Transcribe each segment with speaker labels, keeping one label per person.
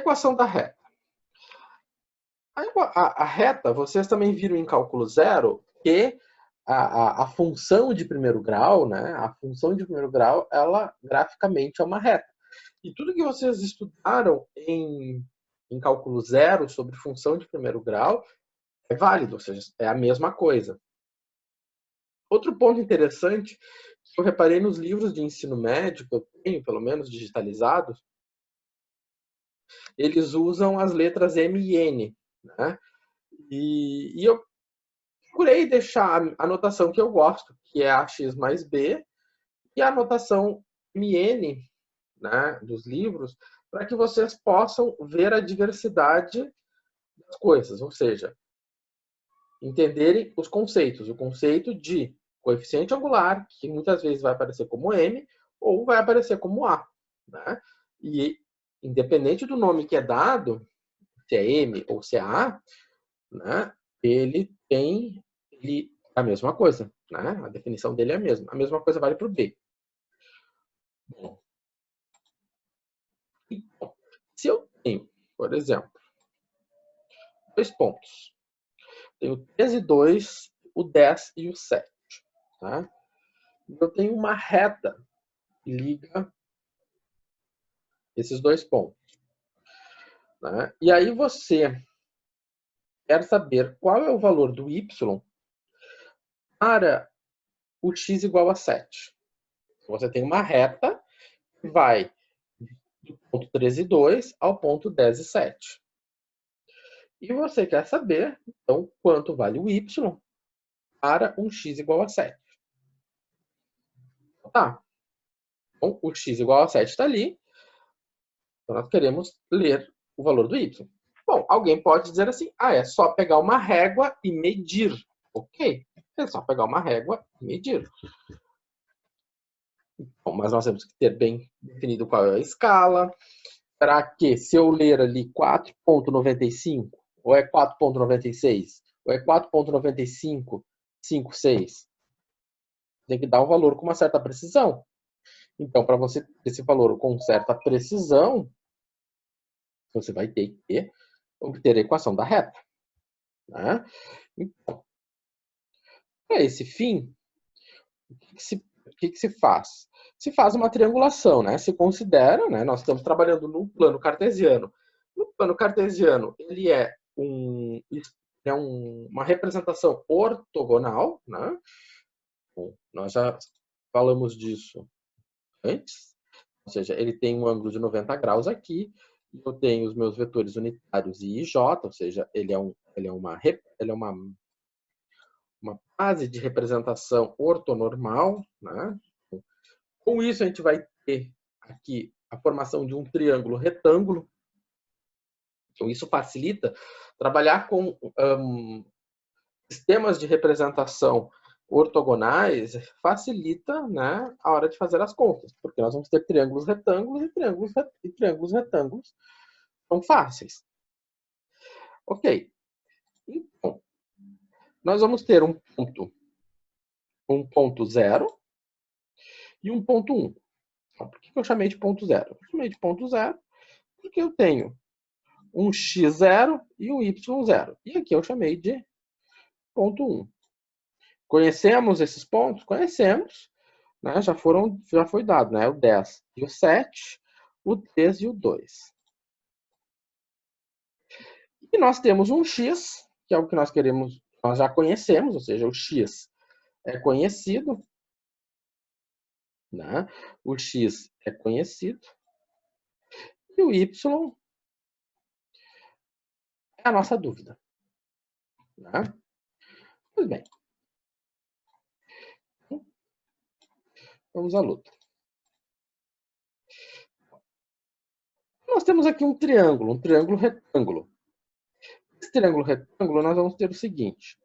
Speaker 1: equação da reta. A reta, vocês também viram em cálculo zero que a função de primeiro grau, né? A função de primeiro grau, ela graficamente é uma reta. E tudo que vocês estudaram em cálculo zero sobre função de primeiro grau é válido, ou seja, é a mesma coisa. Outro ponto interessante que eu reparei nos livros de ensino médio, que eu tenho, pelo menos digitalizados, eles usam as letras M e N, né? E eu procurei deixar a notação que eu gosto, que é a x mais b, e a notação MN, né, dos livros, para que vocês possam ver a diversidade das coisas, ou seja, entenderem os conceitos. O conceito de coeficiente angular, que muitas vezes vai aparecer como M, ou vai aparecer como A. Né? E, independente do nome que é dado, se é M ou se é A, né, ele é a mesma coisa. Né? A definição dele é a mesma. A mesma coisa vale para o B. Bom, então, se eu tenho, por exemplo, 2 pontos, tenho o 3 e 2, o 10 e o 7. Tá? Eu tenho uma reta que liga esses 2 pontos. Né? E aí você quer saber qual é o valor do y para o x igual a 7. Você tem uma reta que vai do ponto 3 e 2 ao ponto 10 e 7. E você quer saber, então, quanto vale o y para um x igual a 7. Tá. Então, o x igual a 7 está ali. Então, nós queremos ler o valor do y. Bom, alguém pode dizer assim, é só pegar uma régua e medir. Ok, é só pegar uma régua e medir. Bom, mas nós temos que ter bem definido qual é a escala. Será que se eu ler ali 4.95, ou é 4.96, ou é 4.9556, tem que dar um valor com uma certa precisão. Então, para você ter esse valor com certa precisão, você vai ter que obter a equação da reta. Né? Então, para esse fim, o que se faz? Se faz uma triangulação, né? Se considera, né? Nós estamos trabalhando no plano cartesiano. No plano cartesiano, ele é uma representação ortogonal, né? Bom, nós já falamos disso antes. Ou seja, ele tem um ângulo de 90 graus aqui. Eu tenho os meus vetores unitários I e J, ou seja, ele é uma base de representação ortonormal. Né? Com isso, a gente vai ter aqui a formação de um triângulo retângulo. Então, isso facilita trabalhar com sistemas de representação ortogonais, facilita, né, a hora de fazer as contas, porque nós vamos ter triângulos retângulos e triângulos retângulos são fáceis. Ok. Então, nós vamos ter um ponto 0 e um ponto 1. Então, por que eu chamei de ponto 0? Eu chamei de ponto 0 porque eu tenho um x0 e um y0. E aqui eu chamei de ponto 1. Conhecemos esses pontos? Conhecemos. Né? Já foi dado, né? O 10 e o 7, o 3 e o 2. E nós temos um x, que é o que nós queremos, nós já conhecemos, ou seja, o x é conhecido. Né? O x é conhecido. E o y é a nossa dúvida. Né? Pois bem. Vamos à luta. Nós temos aqui um triângulo retângulo. Esse triângulo retângulo, nós vamos ter o seguinte.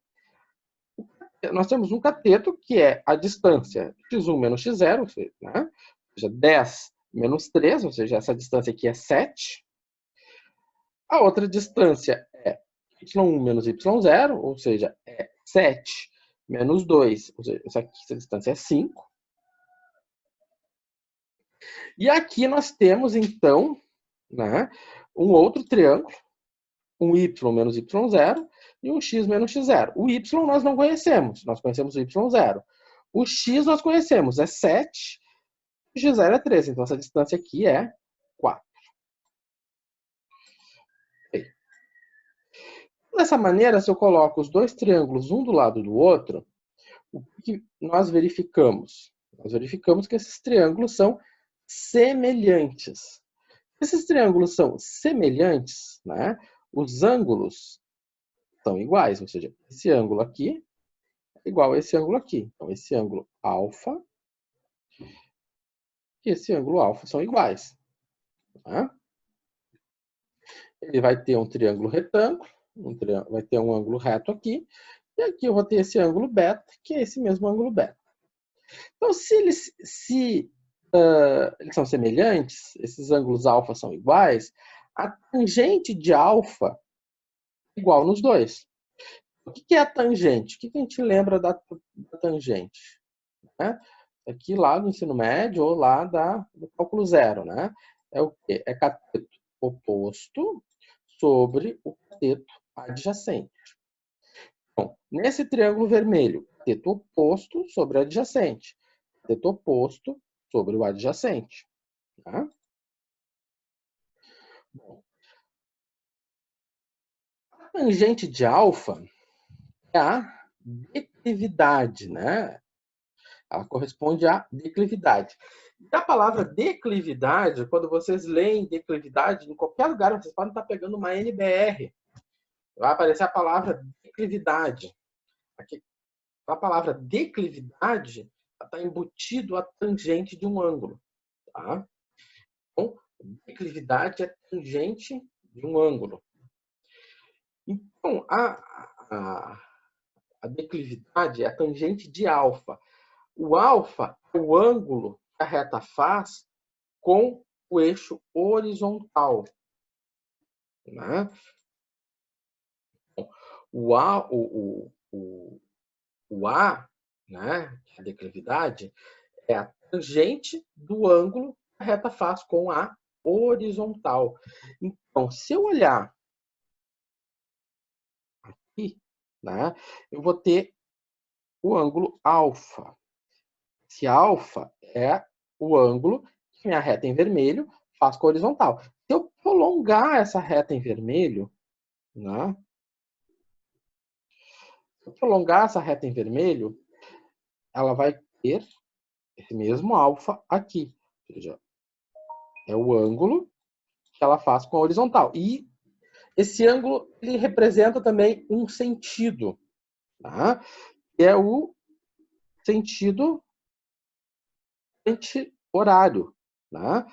Speaker 1: Nós temos um cateto, que é a distância x1 menos x0, né? Ou seja, 10 menos 3, ou seja, essa distância aqui é 7. A outra distância é y1 menos y0, ou seja, é 7 menos 2, ou seja, essa distância é 5. E aqui nós temos, então, né? Um outro triângulo, um y menos y0 e um x menos x0. O y nós não conhecemos, nós conhecemos o y0. O x nós conhecemos, é 7, o x0 é 3, então essa distância aqui é 4. Dessa maneira, se eu coloco os dois triângulos um do lado do outro, o que nós verificamos? Nós verificamos que esses triângulos são semelhantes. Esses triângulos são semelhantes, né? Os ângulos são iguais, ou seja, esse ângulo aqui é igual a esse ângulo aqui. Então, esse ângulo alfa e esse ângulo alfa são iguais. Tá? Ele vai ter um triângulo retângulo, vai ter um ângulo reto aqui, e aqui eu vou ter esse ângulo beta, que é esse mesmo ângulo beta. Então, se eles são semelhantes, esses ângulos alfa são iguais, a tangente de alfa é igual nos dois. O que é a tangente? O que a gente lembra da tangente? Né? Aqui lá do ensino médio ou lá do cálculo zero. Né? É o quê? É cateto oposto sobre o cateto adjacente. Bom, nesse triângulo vermelho, cateto oposto sobre o adjacente. Cateto oposto sobre o adjacente. Tá? Bom, a tangente de alfa é a declividade, né? Ela corresponde à declividade. E a palavra declividade, quando vocês leem declividade, em qualquer lugar vocês podem estar pegando uma NBR. Vai aparecer a palavra declividade. Aqui, a palavra declividade está embutido a tangente de um ângulo. Tá? Então, declividade é tangente de um ângulo. Então, a declividade é a tangente de alfa. O alfa é o ângulo que a reta faz com o eixo horizontal. Né? O A, né, que é a declividade, é a tangente do ângulo que a reta faz com a horizontal. Então, se eu olhar aqui, né, eu vou ter o ângulo alfa. Esse alfa é o ângulo que minha reta em vermelho faz com a horizontal. Se eu prolongar essa reta em vermelho, né, se eu prolongar essa reta em vermelho, ela vai ter esse mesmo alfa aqui. Ou seja, é o ângulo que ela faz com a horizontal. E esse ângulo ele representa também um sentido, tá? Que é o sentido anti-horário, tá?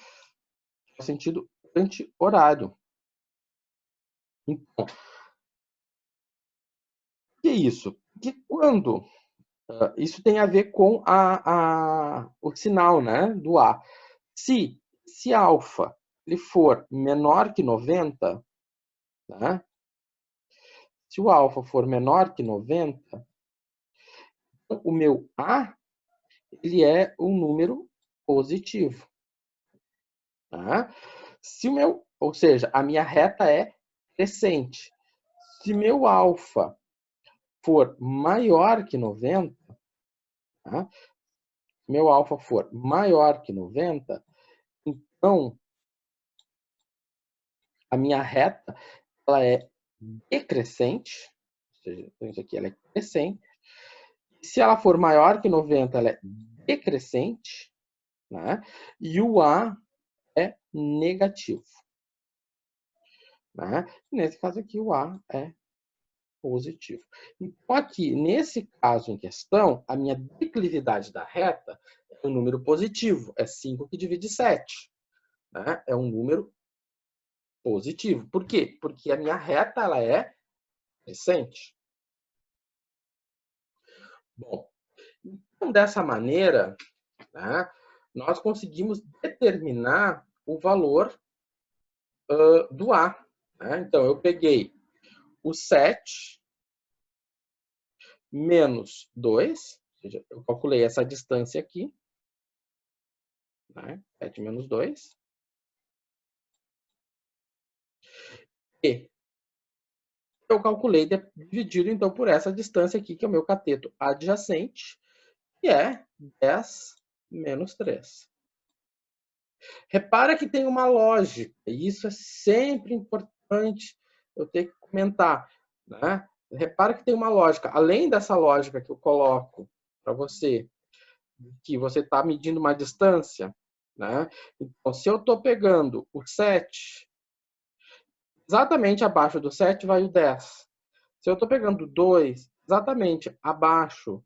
Speaker 1: O sentido anti-horário. Então, o que é isso? Que quando isso tem a ver com o sinal, né, do A. Se alfa ele for menor que 90, né? Se o alfa for menor que 90, o meu A ele é um número positivo. Tá? Se o meu, ou seja, a minha reta é crescente. Se meu alfa for maior que 90, tá? Meu alfa for maior que 90, então a minha reta ela é decrescente, ou seja, isso aqui ela é crescente. Se ela for maior que 90, ela é decrescente, né? E o A é negativo. Né? Nesse caso aqui, o A é positivo. Então, aqui, nesse caso em questão, a minha declividade da reta é um número positivo. É 5 que divide 7. Né? É um número positivo. Por quê? Porque a minha reta ela é crescente. Bom, então, dessa maneira, né, nós conseguimos determinar o valor do A. Né? Então, eu peguei o 7 menos 2, ou seja, eu calculei essa distância aqui, né? 7 menos 2, B. Eu calculei dividido, então, por essa distância aqui, que é o meu cateto adjacente, que é 10 menos 3. Repara que tem uma lógica, e isso é sempre importante eu ter que comentar, né? Repara que tem uma lógica. Além dessa lógica que eu coloco para você, que você está medindo uma distância, né? Então, se eu estou pegando o 7, exatamente abaixo do 7 vai o 10. Se eu estou pegando o 2, exatamente abaixo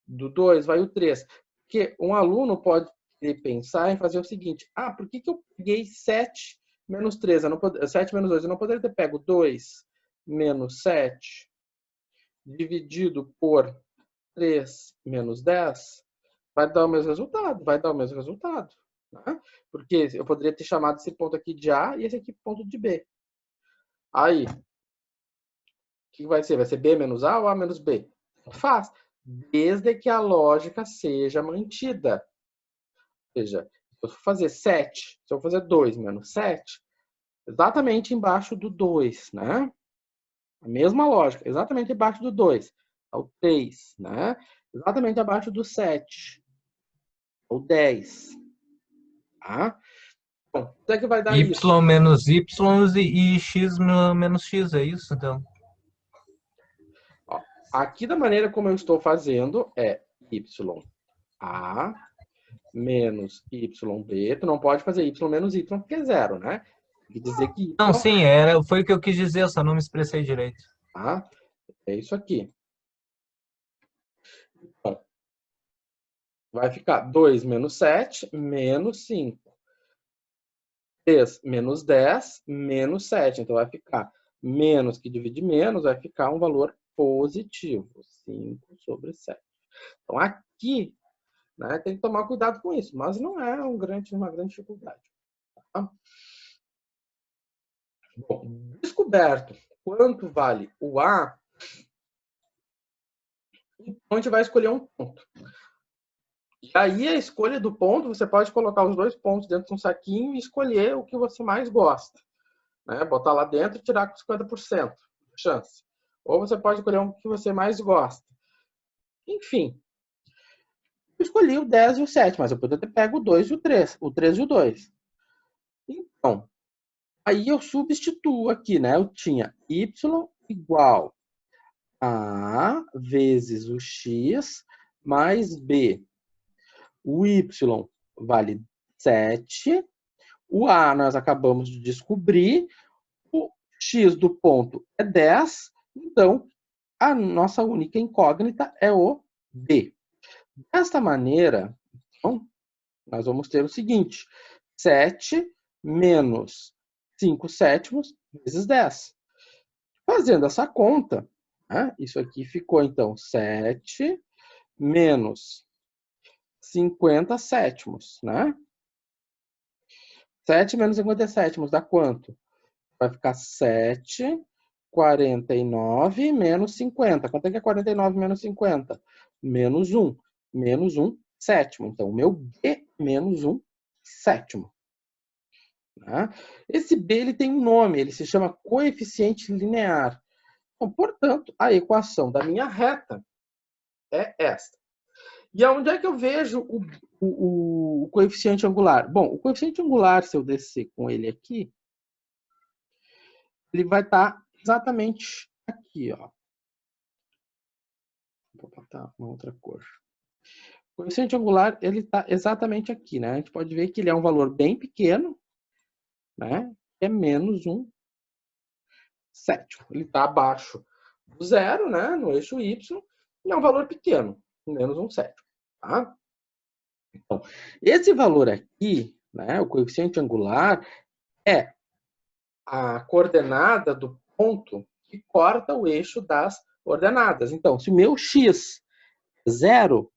Speaker 1: do 2 vai o 3. Porque um aluno pode pensar em fazer o seguinte: por que eu peguei 7 menos 3? 7 menos 2, eu não poderia ter pego 2 menos 7 dividido por 3 menos 10? Vai dar o mesmo resultado, vai dar o mesmo resultado. Né? Porque eu poderia ter chamado esse ponto aqui de A e esse aqui ponto de B. Aí, o que vai ser? Vai ser B menos A ou A menos B? Faz, desde que a lógica seja mantida. Ou seja, se eu for fazer 7, se eu for fazer 2 menos 7, exatamente embaixo do 2, né? A mesma lógica, exatamente embaixo do 2. É o 3, né? Exatamente abaixo do 7. O 10. Tá? Bom, quanto é que vai dar
Speaker 2: Y
Speaker 1: isso?
Speaker 2: menos Y e X menos X, é isso, então?
Speaker 1: Ó, aqui da maneira como eu estou fazendo é YA menos YB. Tu não pode fazer Y menos Y porque é zero, né? Tem que dizer que Y,
Speaker 2: Não, sim, foi o que eu quis dizer, só não me expressei direito.
Speaker 1: tá? É isso aqui. Bom, vai ficar 2 menos 7 menos 5. 3 menos 10 menos 7. Então vai ficar menos que divide menos, vai ficar um valor positivo. 5 sobre 7. Então aqui, né, tem que tomar cuidado com isso, mas não é uma grande dificuldade. Tá? Bom, descoberto quanto vale o A, então a gente vai escolher um ponto. E aí a escolha do ponto, você pode colocar os dois pontos dentro de um saquinho e escolher o que você mais gosta. Né? Botar lá dentro e tirar com 50% de chance. Ou você pode escolher um que você mais gosta. Enfim, eu escolhi o 10 e o 7, mas eu poderia ter pego o 2 e o 3, o 3 e o 2. Então, aí eu substituo aqui, né? Eu tinha y igual a vezes o x mais b. O y vale 7. O a nós acabamos de descobrir. O x do ponto é 10. Então, a nossa única incógnita é o b. Desta maneira, então, nós vamos ter o seguinte: 7 menos 5 sétimos vezes 10. Fazendo essa conta, né, isso aqui ficou, então, 7 menos 50 sétimos. Né? 7 menos 50 sétimos dá quanto? Vai ficar 7, 49 menos 50. Quanto é que é 49 menos 50? Menos 1. Menos 1 sétimo. Então, o meu B é menos 1 sétimo. Né? Esse B ele tem um nome, ele se chama coeficiente linear. Então, portanto, a equação da minha reta é esta. E aonde é que eu vejo o coeficiente angular? Bom, o coeficiente angular, se eu descer com ele aqui, ele vai estar exatamente aqui, ó. Vou botar uma outra cor. O coeficiente angular, ele está exatamente aqui, né? A gente pode ver que ele é um valor bem pequeno, né? É menos 1 sétimo. Ele está abaixo do zero, né? No eixo Y, e é um valor pequeno, menos 1 sétimo, tá? Então, esse valor aqui, né? O coeficiente angular é a coordenada do ponto que corta o eixo das ordenadas. Então, se o meu x é 0,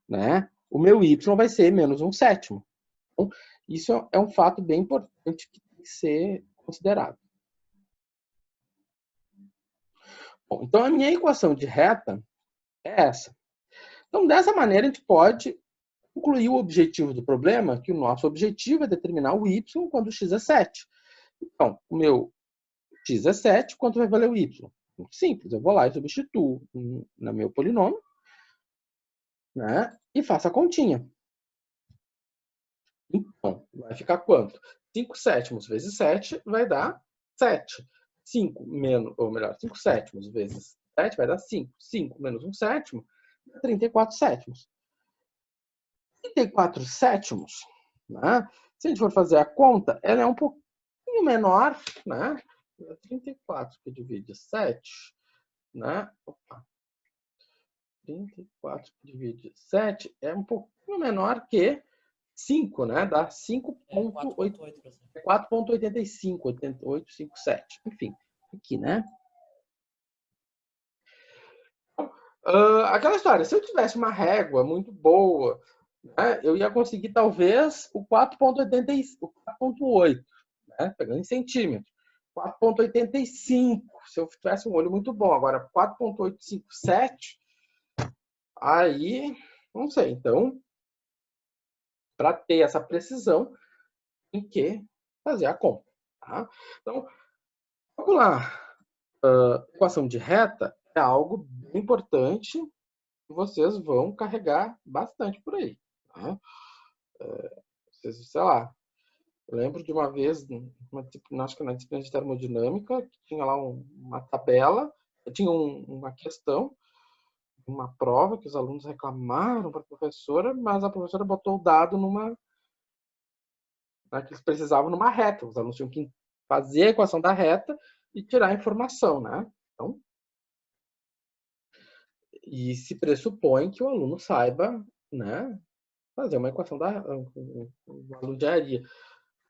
Speaker 1: né, o meu y vai ser menos 1 sétimo. Então, isso é um fato bem importante que tem que ser considerado. Bom, então, a minha equação de reta é essa. Então, dessa maneira, a gente pode concluir o objetivo do problema, que o nosso objetivo é determinar o y quando o x é 7. Então, o meu x é 7, quanto vai valer o y? Muito simples, eu vou lá e substituo no meu polinômio, né? E faço a continha. Então, vai ficar quanto? 5 sétimos vezes 7 vai dar 7. 5 menos, ou melhor, 5 sétimos vezes 7 vai dar 5. 5 menos 1 sétimo, 34 sétimos. 34 sétimos, né? Se a gente for fazer a conta, ela é um pouquinho menor, né? 34 que divide 7, né? Opa. 34 que divide 7 é um pouquinho menor que 5, né? Dá 4,85, 8857. Enfim, aqui, né? Aquela história, se eu tivesse uma régua muito boa, né, eu ia conseguir talvez o 4,8, né, pegando em centímetros. 4,85, se eu tivesse um olho muito bom. Agora, 4,857, aí, não sei. Então, para ter essa precisão, tem que fazer a conta. Tá? Então, vamos lá. Equação de reta é algo bem importante que vocês vão carregar bastante por aí. Tá? Sei lá, eu lembro de uma vez, acho que na disciplina de termodinâmica, que tinha lá uma tabela, tinha uma questão, uma prova que os alunos reclamaram para a professora, mas a professora botou o dado que eles precisavam numa reta. Os alunos tinham que fazer a equação da reta e tirar a informação, né? Então, e se pressupõe que o aluno saiba, né, fazer uma equação o aluno de engenharia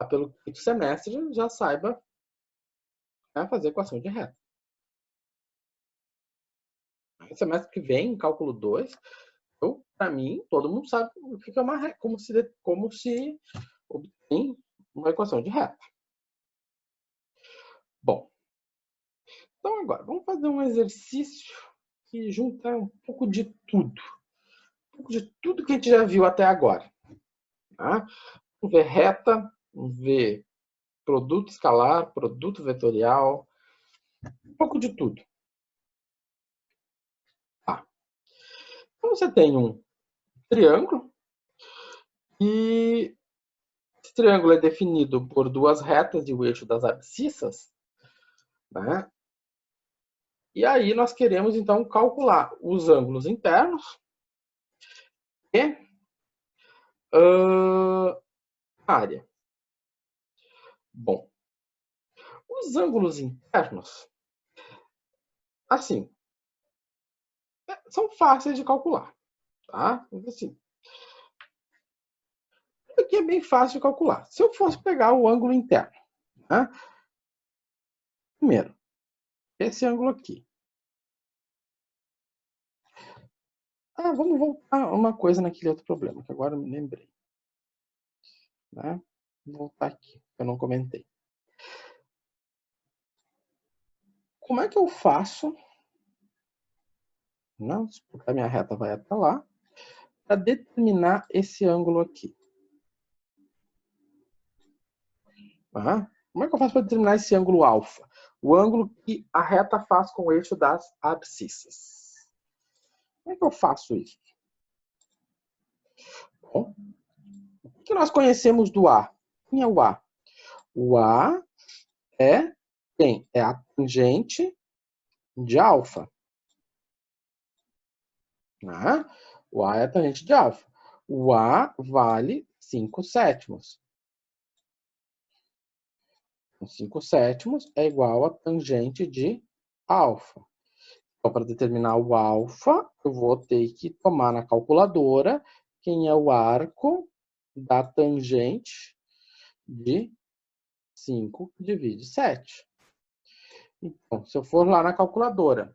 Speaker 1: pelo quinto semestre já saiba, né, fazer equação de reta. No semestre que vem, cálculo 2, para mim, todo mundo sabe o que é uma reta, como se obtém uma equação de reta. Bom, então agora, vamos fazer um exercício que junta um pouco de tudo. Um pouco de tudo que a gente já viu até agora. Tá? Vamos ver reta, vamos ver produto escalar, produto vetorial, um pouco de tudo. Tá. Então você tem um triângulo e esse triângulo é definido por duas retas e o eixo das abscissas, né? E aí nós queremos então calcular os ângulos internos e área. Bom, os ângulos internos, assim, são fáceis de calcular, tá? Assim, aqui é bem fácil de calcular. Se eu fosse pegar o ângulo interno, né? Primeiro, esse ângulo aqui. Vamos voltar uma coisa naquele outro problema, que agora eu me lembrei. Né? Vou voltar aqui, eu não comentei. Como é que eu faço, né? Porque a minha reta vai até lá, para determinar esse ângulo aqui? Como é que eu faço para determinar esse ângulo alfa? O ângulo que a reta faz com o eixo das abscissas. Como é que eu faço isso? Bom, o que nós conhecemos do A? Quem é o A? O A é quem? É a tangente de alfa. O A é a tangente de alfa. O A vale 5 sétimos. 5 sétimos é igual a tangente de alfa. Então, para determinar o alfa, eu vou ter que tomar na calculadora quem é o arco da tangente de 5 que divide 7. Então, se eu for lá na calculadora,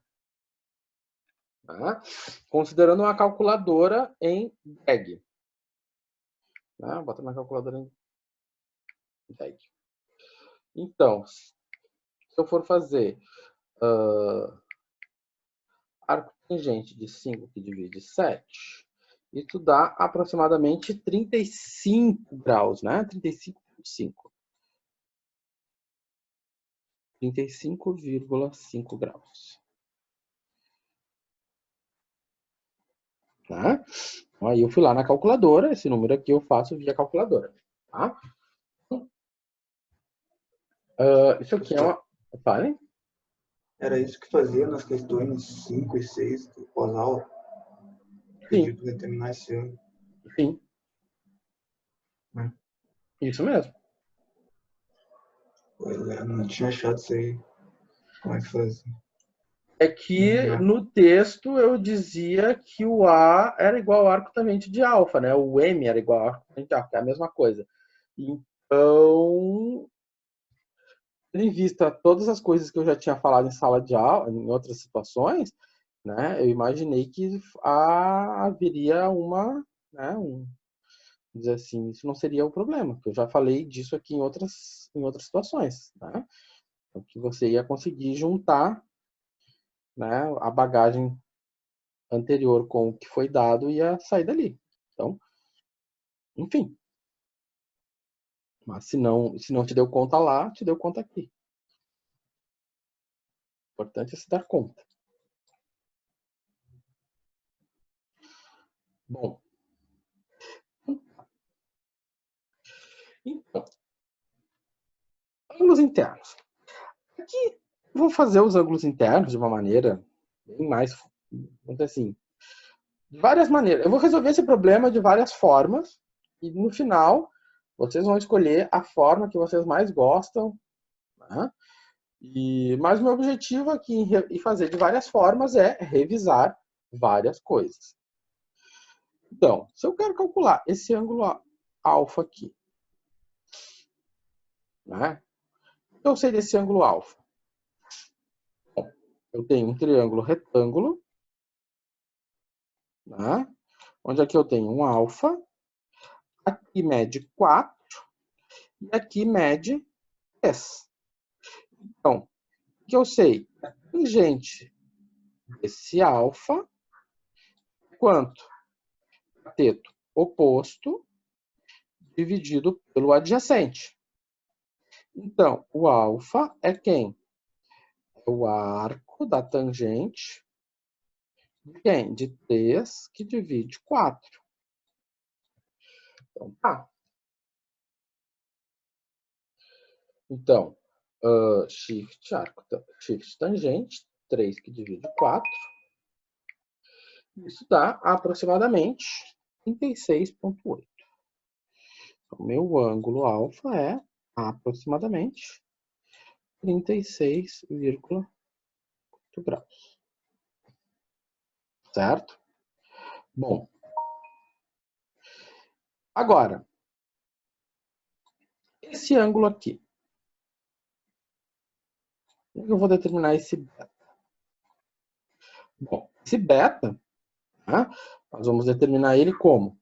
Speaker 1: considerando uma calculadora em DEG, vou botar na calculadora em DEG. Então, se eu for fazer arco tangente de 5 que divide 7, isso dá aproximadamente 35 graus, né? 35,5. 35,5 graus. Tá? Aí eu fui lá na calculadora, esse número aqui eu faço via calculadora. Tá? Isso aqui é uma... Fale?
Speaker 3: Era isso que fazia nas questões 5 e 6 do pós-aula?
Speaker 1: Sim.
Speaker 3: Pedido determinar esse ano.
Speaker 1: Sim. Isso mesmo.
Speaker 3: Pois é, não tinha achado isso aí. Como é que fazia?
Speaker 1: É que no texto eu dizia que o A era igual ao arco tangente de alfa, né? O M era igual ao arco tangente de alfa, que é a mesma coisa. Então, tendo em vista todas as coisas que eu já tinha falado em sala de aula, em outras situações, né? Eu imaginei que haveria uma, né? Dizer assim, isso não seria o problema, porque eu já falei disso aqui em outras situações, né? Então, que você ia conseguir juntar, né, a bagagem anterior com o que foi dado e ia sair dali. Então, enfim. Mas se não te deu conta lá, te deu conta aqui. O importante é se dar conta. Bom. Então, ângulos internos. Aqui vou fazer os ângulos internos de uma maneira bem mais, vamos dizer assim, de várias maneiras. Eu vou resolver esse problema de várias formas e no final vocês vão escolher a forma que vocês mais gostam, né? Mas o meu objetivo aqui em fazer de várias formas é revisar várias coisas. Então, se eu quero calcular esse ângulo alfa aqui, né? Eu sei desse ângulo alfa. Bom, eu tenho um triângulo retângulo, né? Onde aqui eu tenho um alfa, aqui mede 4 e aqui mede 10. Então, o que eu sei? A tangente desse alfa quanto? Cateto oposto dividido pelo adjacente. Então, o alfa é quem? É o arco da tangente de quem? De 3 que divide 4. Então, tá. Então, shift tangente, 3 que divide 4. Isso dá aproximadamente 36,8. O meu ângulo alfa é aproximadamente 36,8 graus. Certo? Bom. Agora, esse ângulo aqui. Eu vou determinar esse beta. Bom, esse beta, né, nós vamos determinar ele como?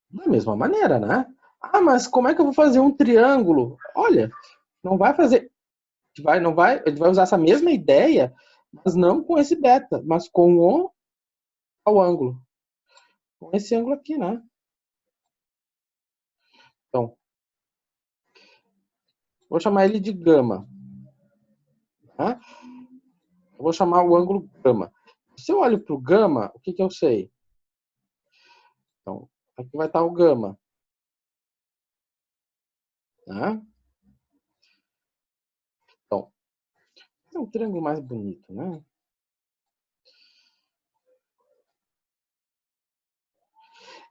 Speaker 1: Da mesma maneira, né? Ah, mas como é que eu vou fazer um triângulo? Olha, não vai fazer... a gente vai usar essa mesma ideia, mas não com esse beta, mas com o ângulo. Com esse ângulo aqui, né? Então, vou chamar ele de gama. Né? Eu vou chamar o ângulo gama. Se eu olho para o gama, o que eu sei? Então, aqui vai estar o gama. Né? Então, é um triângulo mais bonito, né?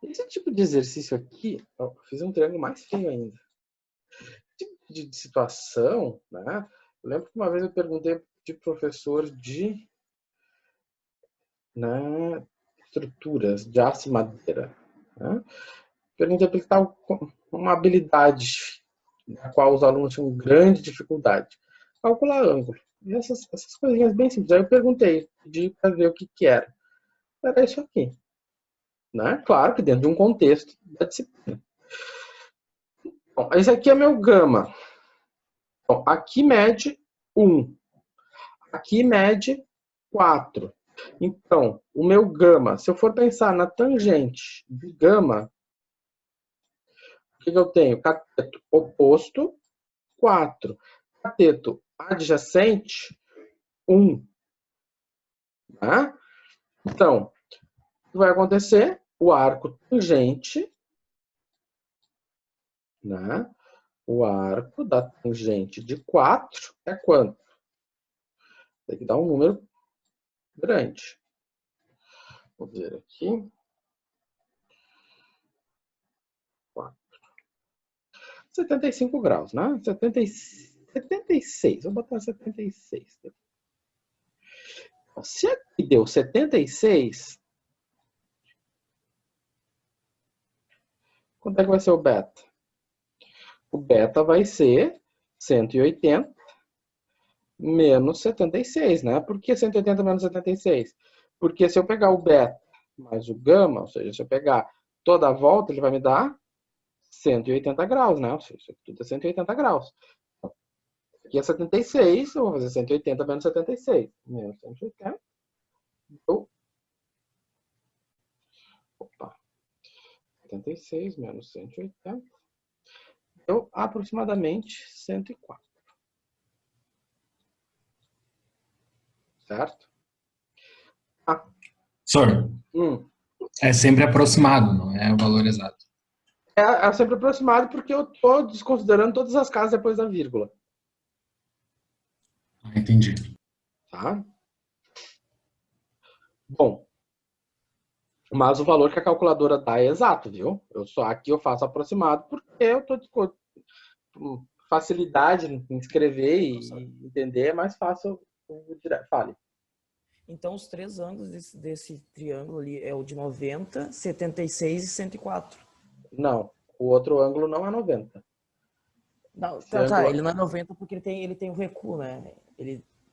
Speaker 1: Esse tipo de exercício aqui, eu fiz um triângulo mais feio ainda. Esse tipo de situação, né? Eu lembro que uma vez eu perguntei de professor de, né, estruturas de aço e madeira. Né? Perguntei para ele que estava com uma habilidade na qual os alunos tinham grande dificuldade. Calcular ângulo. E essas coisinhas bem simples. Aí eu perguntei, pedi para ver o que era. Era isso aqui. Né? Claro que dentro de um contexto da disciplina. Bom, esse aqui é meu gama. Bom, aqui mede 1. Aqui mede 4. Então, o meu gama, se eu for pensar na tangente de gama, o que eu tenho? Cateto oposto, 4. cateto adjacente, 1. Né? Então, o que vai acontecer? O arco tangente, né? O arco da tangente de 4 é quanto? Tem que dar um número grande. Vou ver aqui. 4. 75 graus, né? 76. Vou botar 76. Se aqui deu 76, quanto é que vai ser o beta? O beta vai ser 180 menos 76, né? Por que 180 menos 76? Porque se eu pegar o beta mais o gama, ou seja, se eu pegar toda a volta, ele vai me dar 180 graus, né? Ou seja, isso aqui tudo é 180 graus. Aqui é 76, eu vou fazer 180 menos 76. Menos 180. Então, opa. 76 menos 180. Deu aproximadamente 104. Certo? Ah.
Speaker 4: Professor, é sempre aproximado, não é o valor exato.
Speaker 1: É sempre aproximado porque eu estou desconsiderando todas as casas depois da vírgula.
Speaker 4: Entendi.
Speaker 1: Tá? Bom, mas o valor que a calculadora dá é exato, viu? Aqui eu faço aproximado porque eu estou com facilidade em escrever e entender, é mais fácil. Fale.
Speaker 5: Então, os três ângulos desse triângulo ali é o de 90, 76 e 104.
Speaker 1: Não, o outro ângulo não é 90.
Speaker 5: Não, tá, ele não é 90 porque ele tem o recuo, né?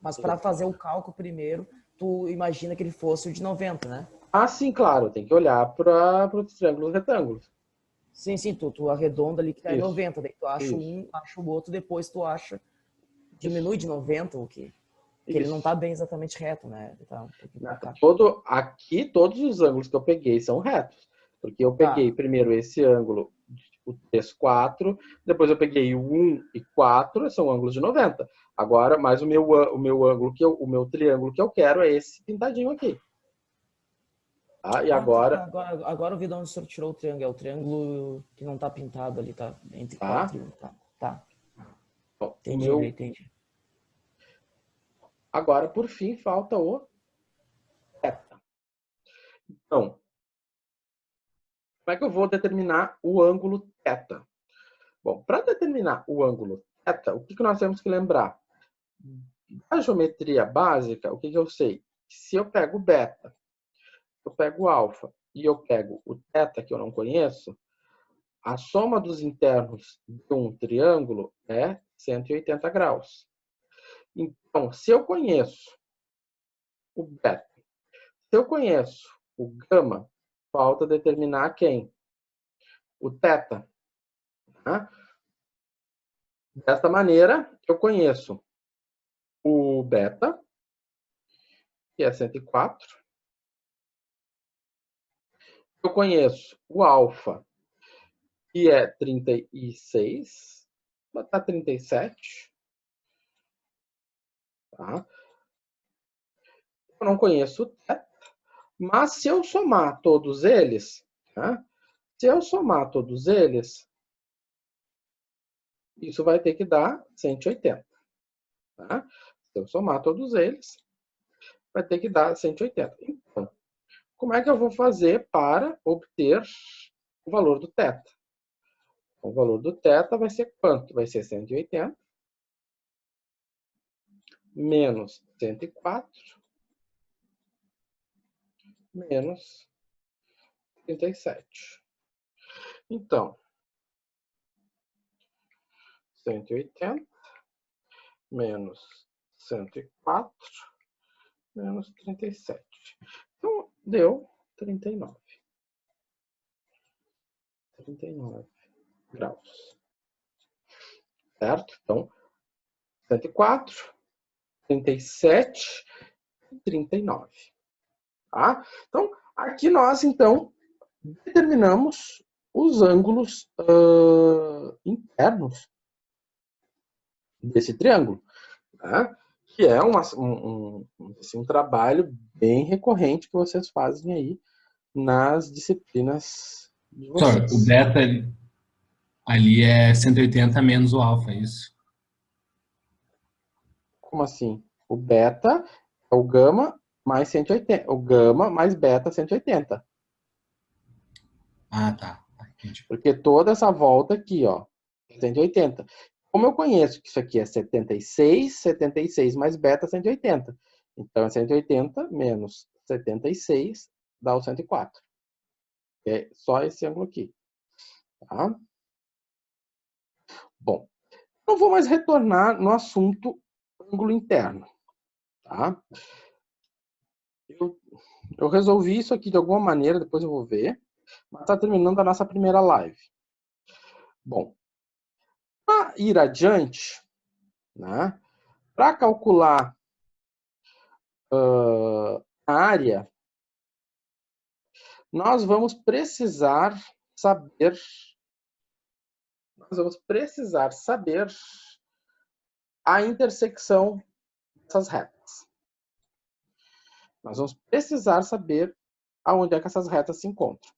Speaker 5: Mas para fazer o cálculo primeiro, tu imagina que ele fosse o de 90, né?
Speaker 1: Ah, sim, claro. Tem que olhar para os triângulos retângulos.
Speaker 5: Sim, tu arredonda ali que tá em
Speaker 1: Isso.
Speaker 5: 90, daí tu acha um, acha o outro, depois tu acha, diminui de 90 o que? Porque ele não tá bem exatamente reto, né? Ele tá um pouquinho pra cá.
Speaker 1: Aqui, todos os ângulos que eu peguei são retos. Porque eu peguei primeiro esse ângulo, o 3, 4, depois eu peguei o 1 e 4, são ângulos de 90. Agora, mais o meu ângulo, o meu triângulo que eu quero é esse pintadinho aqui. Tá? E agora...
Speaker 5: Agora eu vi de onde o senhor tirou o triângulo. É o triângulo que não tá pintado ali, tá? Entre 4 e 1. Tá.
Speaker 1: Bom,
Speaker 5: entendi.
Speaker 1: Agora, por fim, falta o θ. Então, como é que eu vou determinar o ângulo θ? Bom, para determinar o ângulo θ, o que nós temos que lembrar? Na geometria básica, o que eu sei? Se eu pego o beta, eu pego o alfa e eu pego o θ, que eu não conheço, a soma dos internos de um triângulo é 180 graus. Então, se eu conheço o beta, se eu conheço o gama, falta determinar quem? O θ. Tá? Desta maneira, eu conheço o beta, que é 104. Eu conheço o alfa, que é 36. Vou botar 37. Tá? Eu não conheço o θ, mas se eu somar todos eles, tá? Se eu somar todos eles, isso vai ter que dar 180. Tá? Se eu somar todos eles, vai ter que dar 180. Então, como é que eu vou fazer para obter o valor do θ? O valor do θ vai ser quanto? Vai ser 180 menos 104 menos 37. Então, 180 menos 104 menos 37. Então, deu 39. 39 graus. Certo? Então, 104, 37 e 39. Tá? Então, aqui nós, então, determinamos os ângulos internos desse triângulo, né? Que é um trabalho bem recorrente que vocês fazem aí nas disciplinas de
Speaker 4: Professor,
Speaker 1: vocês.
Speaker 4: o beta ali é 180 menos o alfa, é isso?
Speaker 1: Como assim? O beta é o gama mais 180. O gama mais beta 180.
Speaker 4: Ah, tá. Entendi.
Speaker 1: Porque toda essa volta aqui, ó, 180. Como eu conheço que isso aqui é 76 mais beta 180. Então é 180 menos 76 dá o 104. É só esse ângulo aqui. Tá? Bom, não vou mais retornar no assunto ângulo interno. Tá? Eu resolvi isso aqui de alguma maneira, depois eu vou ver. Mas está terminando a nossa primeira live. Bom, para ir adiante, né, para calcular a área, nós vamos precisar saber a intersecção dessas retas. Nós vamos precisar saber aonde é que essas retas se encontram.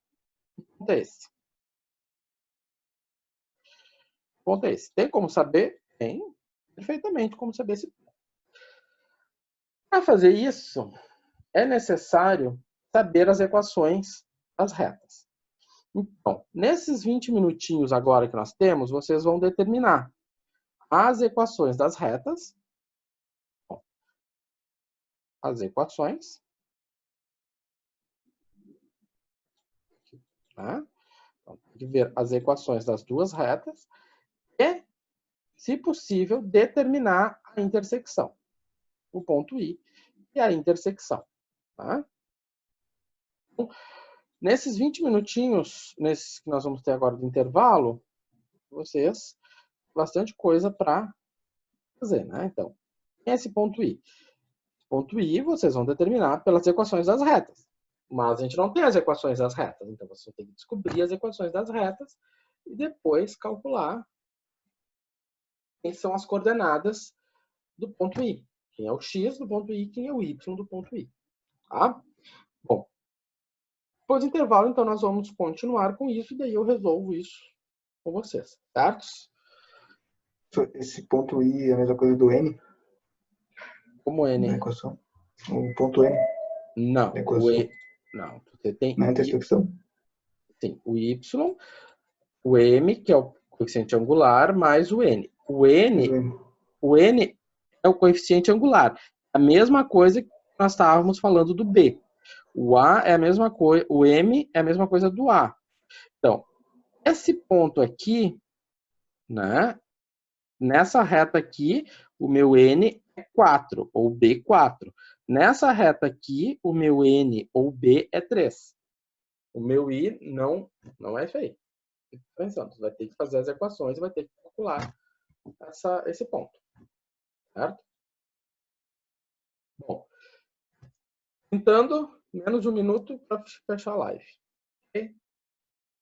Speaker 1: O ponto é esse. O ponto é esse. Tem como saber? Tem perfeitamente como saber esse ponto. Para fazer isso, é necessário saber as equações das retas. Então, nesses 20 minutinhos agora que nós temos, vocês vão determinar as equações das retas. Bom, as equações. Tá? Então, tem que ver as equações das duas retas e, se possível, determinar a intersecção. O ponto I e a intersecção. Tá? Então, nesses 20 minutinhos, nesses que nós vamos ter agora de intervalo, vocês bastante coisa para fazer, né? Então, esse ponto I. Ponto I vocês vão determinar pelas equações das retas. Mas a gente não tem as equações das retas, então você tem que descobrir as equações das retas e depois calcular quem são as coordenadas do ponto I. Quem é o x do ponto I, quem é o y do ponto I. Tá? Bom, depois do intervalo, então, nós vamos continuar com isso e daí eu resolvo isso com vocês, certo?
Speaker 3: Esse ponto I é a mesma coisa do N?
Speaker 1: Como N?
Speaker 3: Na equação? O ponto N?
Speaker 1: Não.
Speaker 3: Na equação?
Speaker 1: Não. Você tem
Speaker 3: Na intersecção?
Speaker 1: Sim, o y, o m, que é o coeficiente angular, mais o n. O n é o coeficiente angular. A mesma coisa que nós estávamos falando do b. O a é a mesma coisa, o m é a mesma coisa do a. Então, esse ponto aqui, né? Nessa reta aqui, o meu n é 4, ou b4. Nessa reta aqui, o meu n ou b é 3. O meu i não é isso aí. Pensando, você vai ter que fazer as equações e vai ter que calcular esse ponto. Certo? Bom, tentando menos de um minuto para fechar a live. Okay?